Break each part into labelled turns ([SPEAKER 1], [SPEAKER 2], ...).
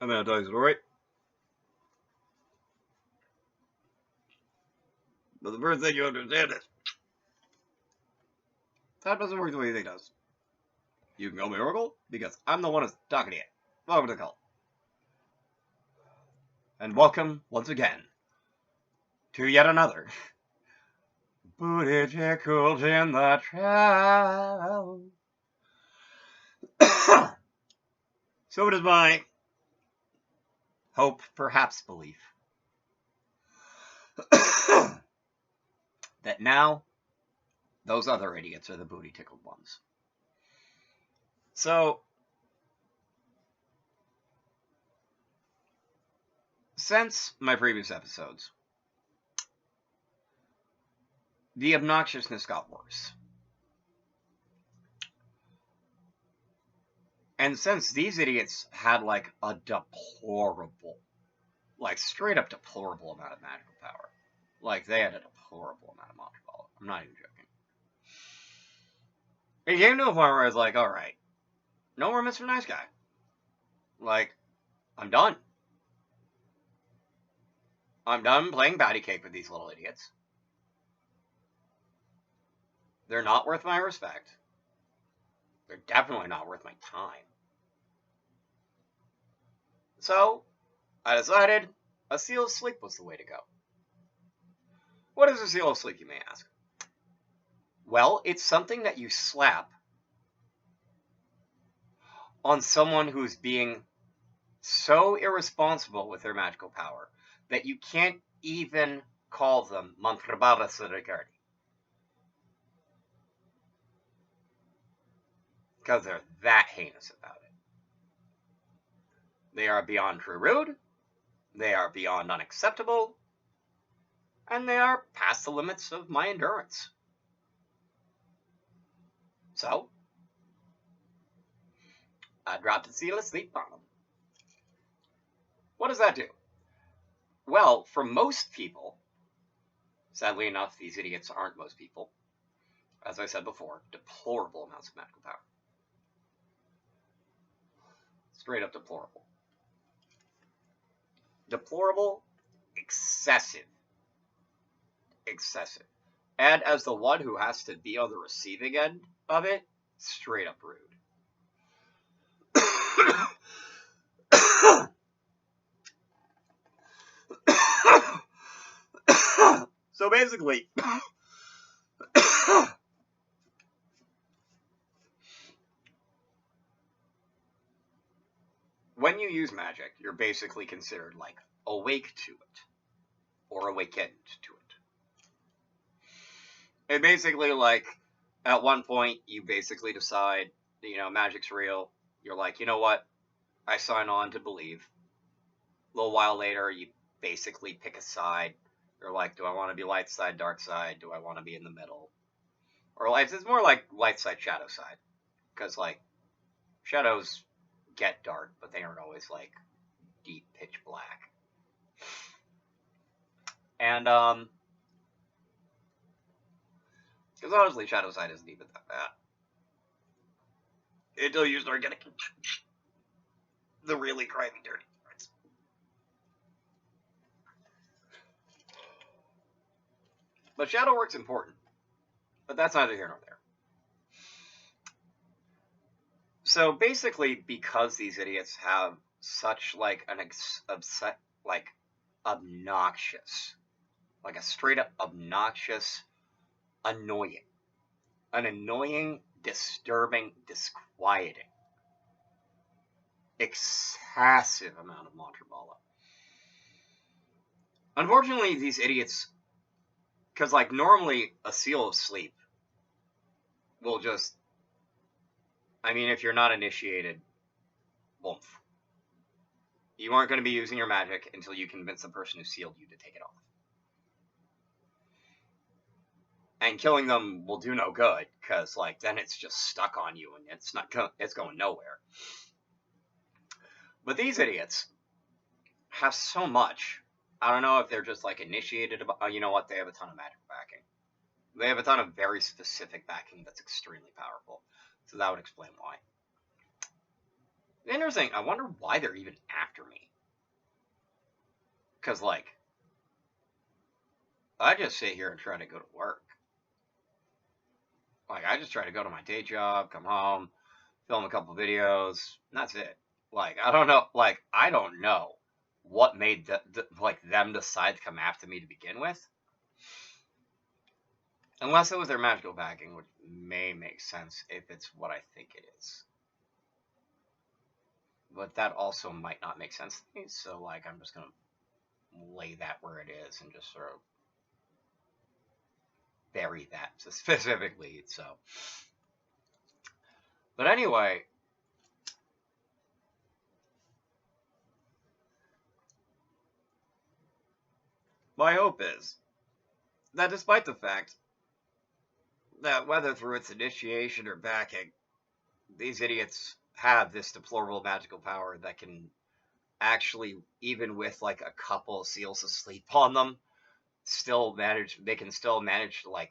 [SPEAKER 1] I'm gonna tell you a story. But the first thing you understand is that doesn't work the way you think it does. You can call me Oracle because I'm the one who's talking to you. Welcome to the cult. And welcome once again to yet another Booty Tickled in the Trap. So it is my hope, perhaps belief, that now those other idiots are the booty tickled ones. So, since my previous episodes, the obnoxiousness got worse. And since these idiots had like a deplorable, like straight up deplorable amount of magical power, like they had a deplorable amount of Monster Ball. I'm not even joking. It came to a point where I was like, alright, no more Mr. Nice Guy. Like, I'm done. I'm done playing patty cake with these little idiots. They're not worth my respect. They're definitely not worth my time. So, I decided a seal of sleep was the way to go. What is a seal of sleep, you may ask? Well, it's something that you slap on someone who's being so irresponsible with their magical power that you can't even call them Mantrabara Surigardi. Because they're that heinous about it. They are beyond true rude, they are beyond unacceptable, and they are past the limits of my endurance. So, I dropped a seal of sleep on them. What does that do? Well, for most people, sadly enough, these idiots aren't most people. As I said before, deplorable amounts of magical power. Straight up deplorable. Deplorable, excessive. Excessive. And as the one who has to be on the receiving end of it, straight up rude. So basically, when you use magic, you're basically considered like awake to it, or awakened to it. And basically, like, at one point, you basically decide, magic's real. You're like, you know what? I sign on to believe. A little while later, you basically pick a side. You're like, do I want to be light side, dark side? Do I want to be in the middle? Or it's more like light side, shadow side. Because, like, shadows get dark, but they aren't always, like, deep pitch black. And, because honestly, shadow side isn't even that bad. Until you start getting the really grimy, dirty parts. But shadow work's important. But that's neither here nor there. So basically, because these idiots have such like an upset, like obnoxious, like a straight up obnoxious, an annoying, disturbing, disquieting, excessive amount of Mantra Bala. Unfortunately, these idiots, because like normally a seal of sleep will just, if you're not initiated, woof. You aren't going to be using your magic until you convince the person who sealed you to take it off. And killing them will do no good, because like then it's just stuck on you and it's going nowhere. But these idiots have so much. I don't know if they're just like initiated. You know what? They have a ton of magic backing. They have a ton of very specific backing that's extremely powerful. So that would explain why. Interesting. I wonder why they're even after me. Because, like, I just sit here and try to go to work. Like, I just try to go to my day job, come home, film a couple videos, and that's it. Like, I don't know. Like, I don't know what made like them decide to come after me to begin with. Unless it was their magical backing, which may make sense if it's what I think it is. But that also might not make sense to me. So, like, I'm just gonna lay that where it is and just sort of bury that specifically. So, but anyway, my hope is that despite the fact that whether through its initiation or backing, these idiots have this deplorable magical power that can actually, even with like a couple of seals asleep on them, still manage. They can still manage to, like,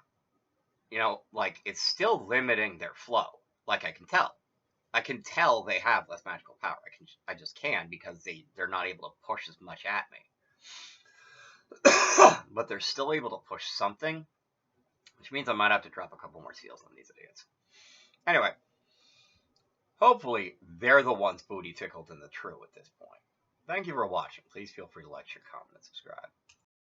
[SPEAKER 1] like it's still limiting their flow. Like, I can tell they have less magical power. I just can because they're not able to push as much at me. But they're still able to push something, which means I might have to drop a couple more seals on these idiots. Anyway, hopefully they're the ones booty tickled in the true at this point. Thank you for watching. Please feel free to like, share, comment, and subscribe.